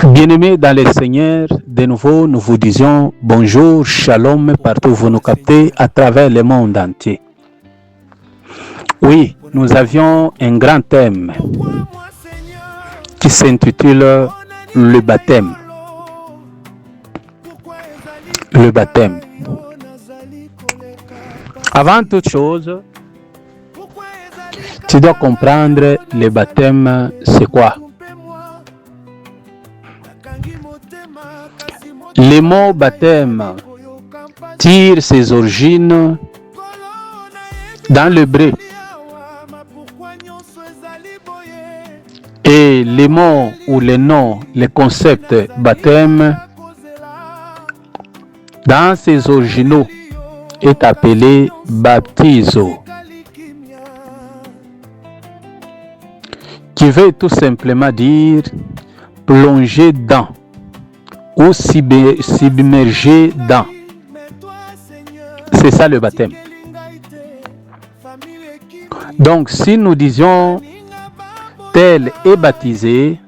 Bien-aimés dans le Seigneur, de nouveau nous vous disons bonjour, shalom partout où vous nous captez à travers le monde entier. Oui, nous avions un grand thème qui s'intitule le baptême. Le baptême. Avant toute chose, tu dois comprendre le baptême, c'est quoi? Le mot baptême tire ses origines dans l'hébreu. Et les mots ou les noms, le concept baptême, dans ses originaux, est appelé baptizo, qui veut tout simplement dire plonger dans ou s'immerger dans. C'est ça le baptême. Donc si nous disions tel est baptisé,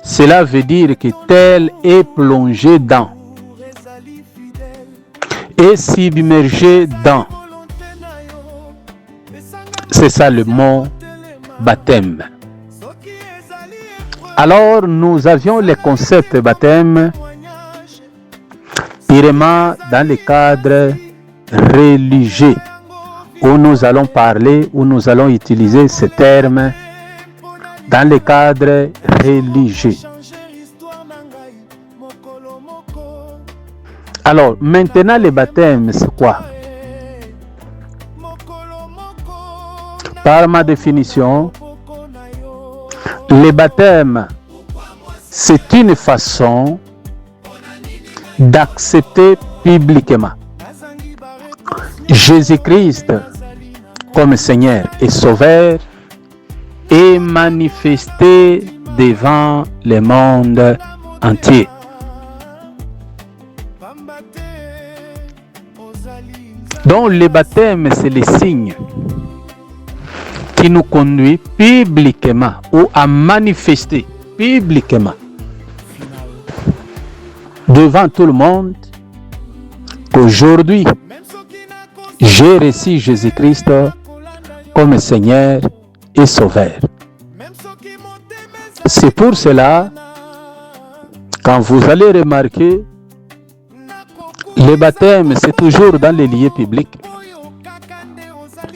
cela veut dire que tel est plongé dans et s'immerger dans. C'est ça le mot baptême. Alors nous avions le concept baptême purement dans le cadre religieux où nous allons parler, où nous allons utiliser ce terme dans le cadre religieux. Alors maintenant le baptême c'est quoi? Par ma définition, le baptême c'est une façon d'accepter publiquement Jésus-Christ comme Seigneur et Sauveur et manifester devant le monde entier. Donc le baptême c'est le signe qui nous conduit publiquement ou à manifester publiquement devant tout le monde qu'aujourd'hui j'ai reçu Jésus-Christ comme Seigneur et Sauveur. C'est pour cela, quand vous allez remarquer, le baptême c'est toujours dans les lieux publics.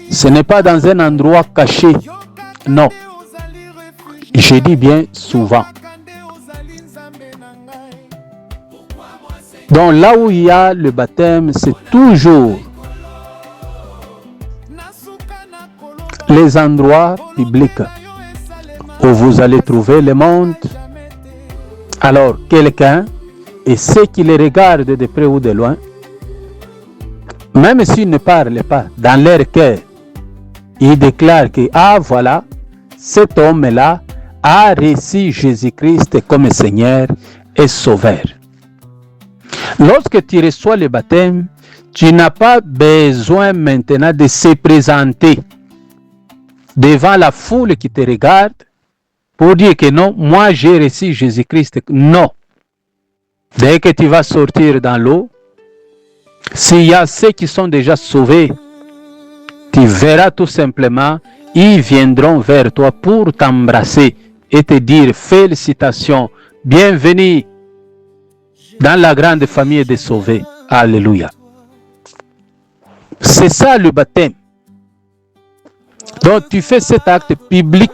Ce n'est pas dans un endroit caché. Non. Je dis bien souvent. Donc là où il y a le baptême, c'est toujours les endroits publics où vous allez trouver le monde. Alors quelqu'un, et ceux qui les regardent de près ou de loin, même s'ils ne parlent pas, dans leur cœur, ils déclarent que, ah voilà, cet homme-là a reçu Jésus-Christ comme Seigneur et Sauveur. Lorsque tu reçois le baptême, tu n'as pas besoin maintenant de se présenter devant la foule qui te regarde pour dire que non, moi j'ai reçu Jésus-Christ. Non. Dès que tu vas sortir dans l'eau, s'il y a ceux qui sont déjà sauvés, tu verras tout simplement, ils viendront vers toi pour t'embrasser et te dire félicitations, bienvenue dans la grande famille des sauvés. Alléluia. C'est ça le baptême. Donc tu fais cet acte public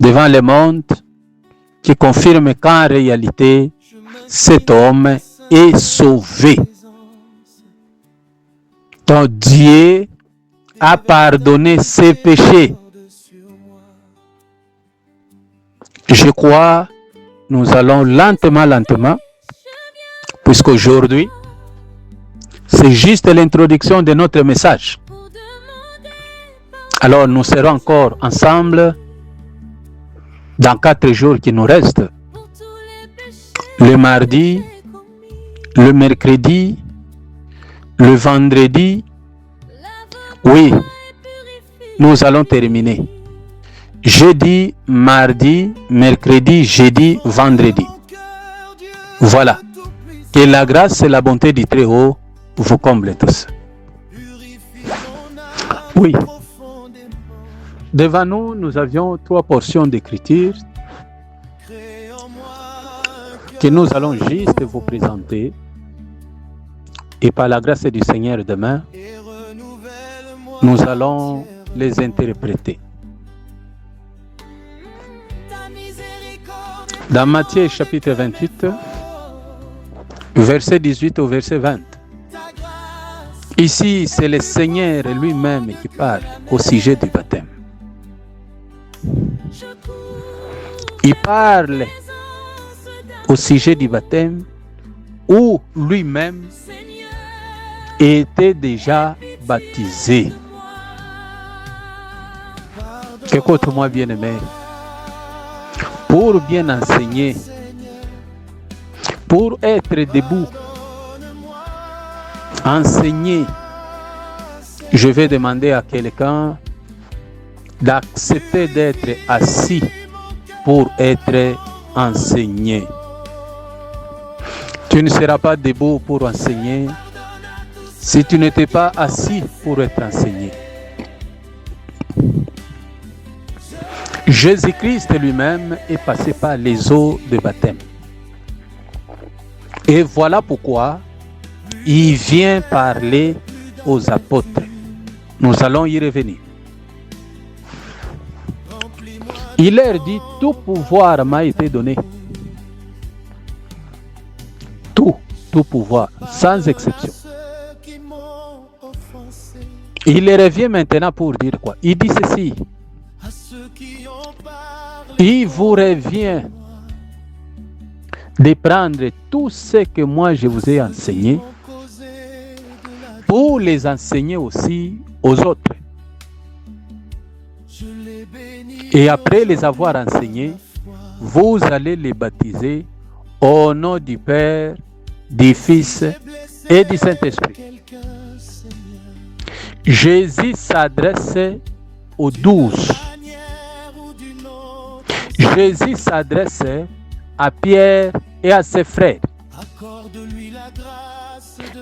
devant le monde qui confirme qu'en réalité, cet homme est sauvé. Donc Dieu a pardonné ses péchés. Je crois, nous allons lentement, puisqu'aujourd'hui, c'est juste l'introduction de notre message. Alors nous serons encore ensemble dans 4 jours qui nous restent. Le mardi, le mercredi, le vendredi. Oui, nous allons terminer. Jeudi, mardi, mercredi, jeudi, vendredi. Voilà. Que la grâce et la bonté du Très-Haut vous comblent tous. Oui. Devant nous, nous avions 3 portions d'écriture que nous allons juste vous présenter. Et par la grâce du Seigneur, demain, nous allons les interpréter. Dans Matthieu chapitre 28, verset 18 au verset 20. Ici, c'est le Seigneur lui-même qui parle au sujet du baptême. Il parle au sujet du baptême où lui-même était déjà baptisé. Écoute-moi, bien-aimé. Pour bien enseigner, pour être debout, enseigner, je vais demander à quelqu'un d'accepter d'être assis pour être enseigné. Tu ne seras pas debout pour enseigner si tu n'étais pas assis pour être enseigné. Jésus-Christ lui-même est passé par les eaux de baptême. Et voilà pourquoi il vient parler aux apôtres. Nous allons y revenir. Il leur dit, tout pouvoir m'a été donné. Tout pouvoir, sans exception. Il revient maintenant pour dire quoi? Il dit ceci. Il vous revient de prendre tout ce que moi je vous ai enseigné pour les enseigner aussi aux autres. Et après les avoir enseignés, vous allez les baptiser au nom du Père, du Fils et du Saint-Esprit. Jésus s'adresse aux 12. Jésus s'adresse à Pierre et à ses frères.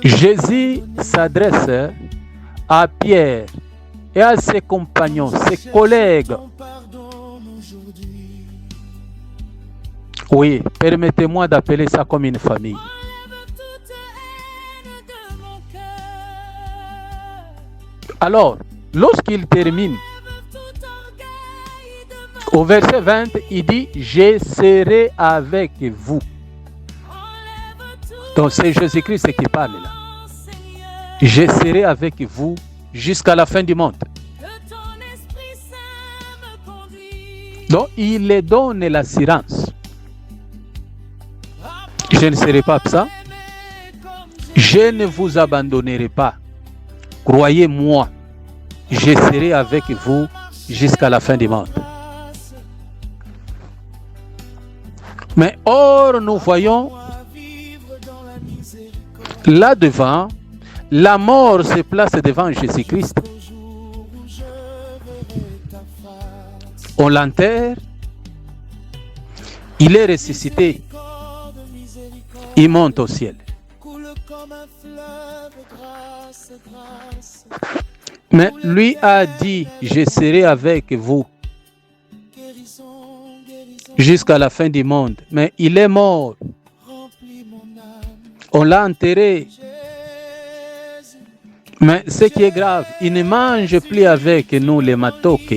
Jésus s'adresse à Pierre et à ses compagnons, ses collègues. Oui, permettez-moi d'appeler ça comme une famille. Alors, lorsqu'il termine, au verset 20, il dit « Je serai avec vous ». Donc c'est Jésus-Christ qui parle là. « Je serai avec vous jusqu'à la fin du monde ». Donc il les donne l'assurance. Je ne serai pas absent. Je ne vous abandonnerai pas. Croyez-moi, je serai avec vous jusqu'à la fin du monde. Mais or, nous voyons là devant, la mort se place devant Jésus-Christ. On l'enterre, il est ressuscité, il monte au ciel. Mais lui a dit, je serai avec vous jusqu'à la fin du monde. Mais il est mort. On l'a enterré. Mais ce qui est grave, il ne mange plus avec nous les matoke.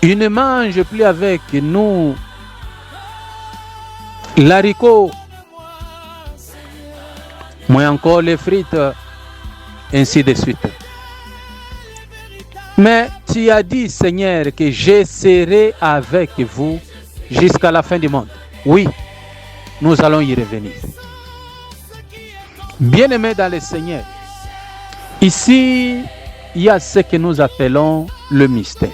Il ne mange plus avec nous l'haricot. Moi encore les frites, ainsi de suite. Mais tu as dit, Seigneur, que je serai avec vous jusqu'à la fin du monde. Oui, nous allons y revenir. Bien-aimés dans le Seigneur, ici, il y a ce que nous appelons le mystère.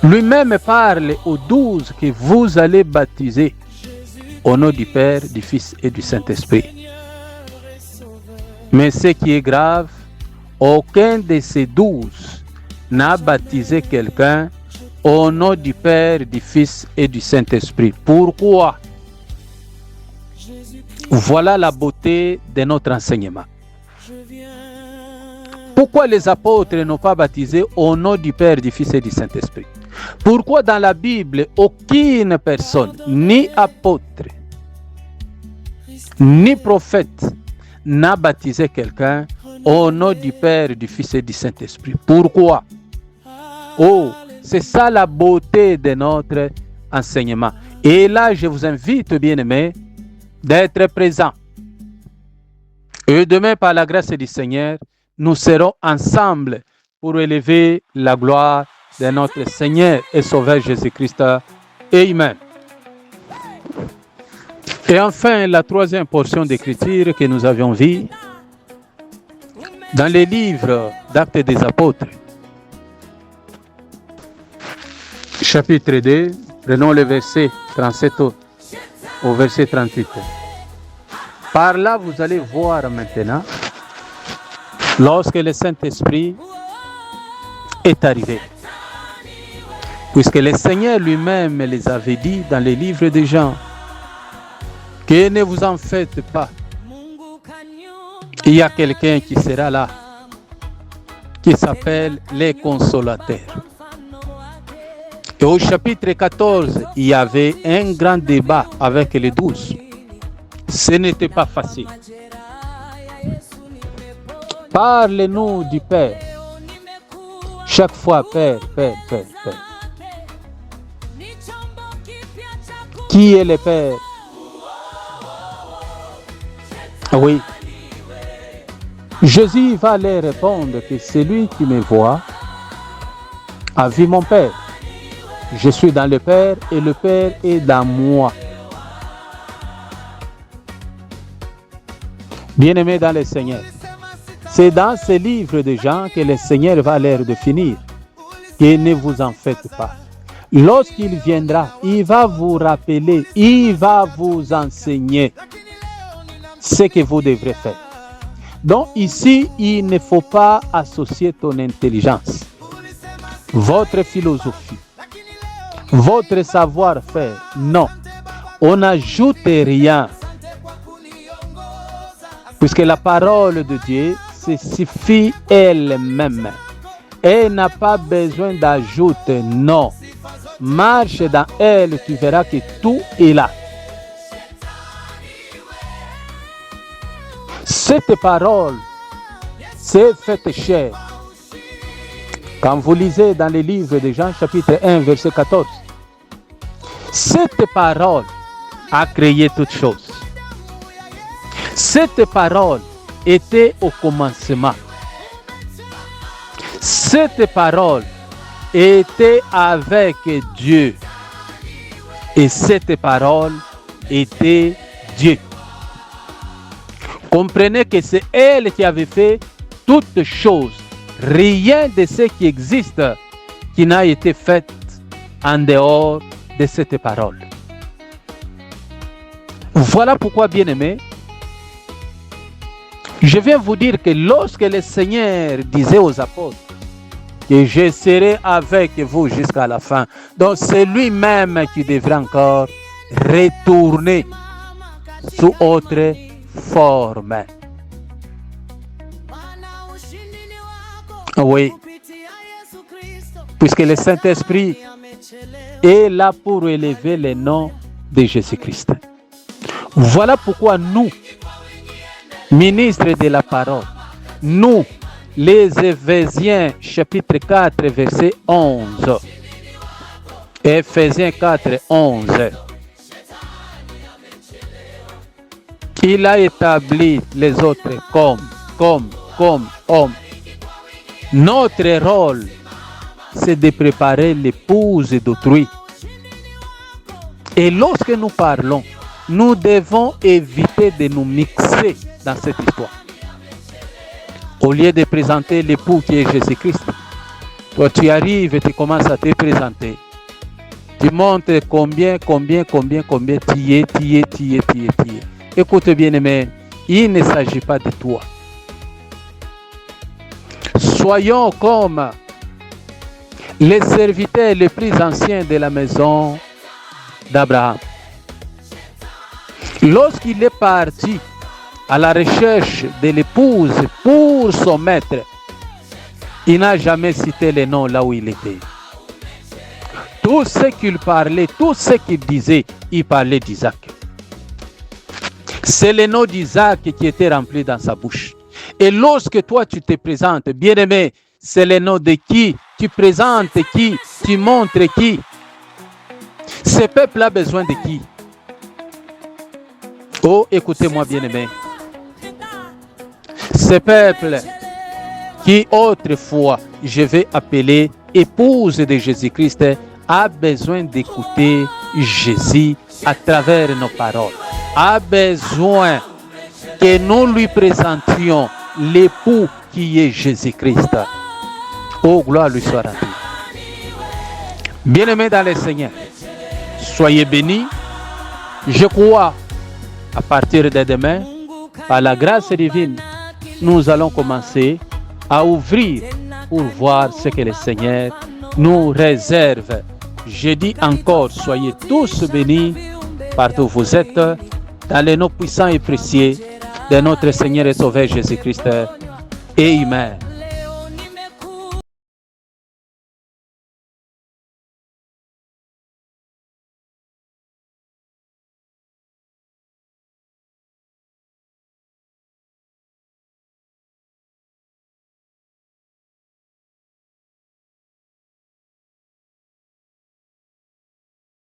Lui-même parle aux 12 que vous allez baptiser au nom du Père, du Fils et du Saint-Esprit. Mais ce qui est grave, aucun de ces 12 n'a baptisé quelqu'un Au nom du Père, du Fils et du Saint-Esprit. Pourquoi? Voilà la beauté de notre enseignement. Pourquoi les apôtres n'ont pas baptisé au nom du Père, du Fils et du Saint-Esprit? Pourquoi dans la Bible, aucune personne, ni apôtre, ni prophète, n'a baptisé quelqu'un au nom du Père, du Fils et du Saint-Esprit? Pourquoi? Oh, c'est ça la beauté de notre enseignement. Et là, je vous invite, bien-aimés, d'être présents. Et demain, par la grâce du Seigneur, nous serons ensemble pour élever la gloire de notre Seigneur et Sauveur Jésus-Christ. Amen. Et enfin, la troisième portion d'écriture que nous avions vue dans les livres d'Actes des Apôtres. Chapitre 2, prenons le verset 37 au verset 38. Par là, vous allez voir maintenant, lorsque le Saint-Esprit est arrivé, puisque le Seigneur lui-même les avait dit dans les livres de Jean, que ne vous en faites pas. Il y a quelqu'un qui sera là, qui s'appelle les consolateurs. Et au chapitre 14, il y avait un grand débat avec les 12. Ce n'était pas facile. Parle-nous du Père. Chaque fois, Père, Père, Père, Père. Qui est le Père? Oui. Jésus va leur répondre que celui qui me voit a vu mon Père. Je suis dans le Père et le Père est dans moi. Bien-aimés dans le Seigneur, c'est dans ce livre de Jean que le Seigneur va leur définir que ne vous en faites pas. Lorsqu'il viendra, il va vous rappeler, il va vous enseigner ce que vous devrez faire. Donc ici, il ne faut pas associer ton intelligence, votre philosophie, votre savoir-faire. Non, on n'ajoute rien. Puisque la parole de Dieu se suffit elle-même. Elle n'a pas besoin d'ajouter. Non. Marche dans elle, tu verras que tout est là. Cette parole s'est faite chair. Quand vous lisez dans le livre de Jean, chapitre 1, verset 14, cette parole a créé toutes choses. Cette parole était au commencement. Cette parole était avec Dieu. Et cette parole était Dieu. Comprenez que c'est elle qui avait fait toutes choses. Rien de ce qui existe qui n'a été fait en dehors de cette parole. Voilà pourquoi, bien-aimés, je viens vous dire que lorsque le Seigneur disait aux apôtres que je serai avec vous jusqu'à la fin, donc c'est lui-même qui devrait encore retourner sous autre forme. Oui, puisque le Saint-Esprit est là pour élever le nom de Jésus-Christ. Voilà pourquoi nous, ministres de la parole, nous, les Éphésiens, chapitre 4, verset 11. Éphésiens 4, 11. Il a établi les autres comme hommes. Notre rôle, c'est de préparer l'épouse d'autrui. Et lorsque nous parlons, nous devons éviter de nous mixer dans cette histoire. Au lieu de présenter l'époux qui est Jésus-Christ, toi tu arrives et tu commences à te présenter. Tu montres combien tu es. Écoute bien aimé, il ne s'agit pas de toi. Soyons comme les serviteurs les plus anciens de la maison d'Abraham. Lorsqu'il est parti à la recherche de l'épouse pour son maître, il n'a jamais cité le nom là où il était. Tout ce qu'il parlait, tout ce qu'il disait, il parlait d'Isaac. C'est le nom d'Isaac qui était rempli dans sa bouche. Et lorsque toi tu te présentes, bien-aimé, c'est le nom de qui? Tu présentes qui? Tu montres qui? Ce peuple a besoin de qui? Oh, écoutez-moi, bien-aimé. Ce peuple qui autrefois je vais appeler épouse de Jésus-Christ a besoin d'écouter Jésus à travers nos paroles. A besoin que nous lui présentions l'époux qui est Jésus-Christ. Oh, gloire lui soit rendue. Bien-aimés dans le Seigneur, soyez bénis. Je crois, à partir de demain, par la grâce divine, nous allons commencer à ouvrir pour voir ce que le Seigneur nous réserve. Je dis encore, soyez tous bénis partout où vous êtes, dans les noms puissants et précieux de notre Seigneur et Sauveur Jésus-Christ. Amen.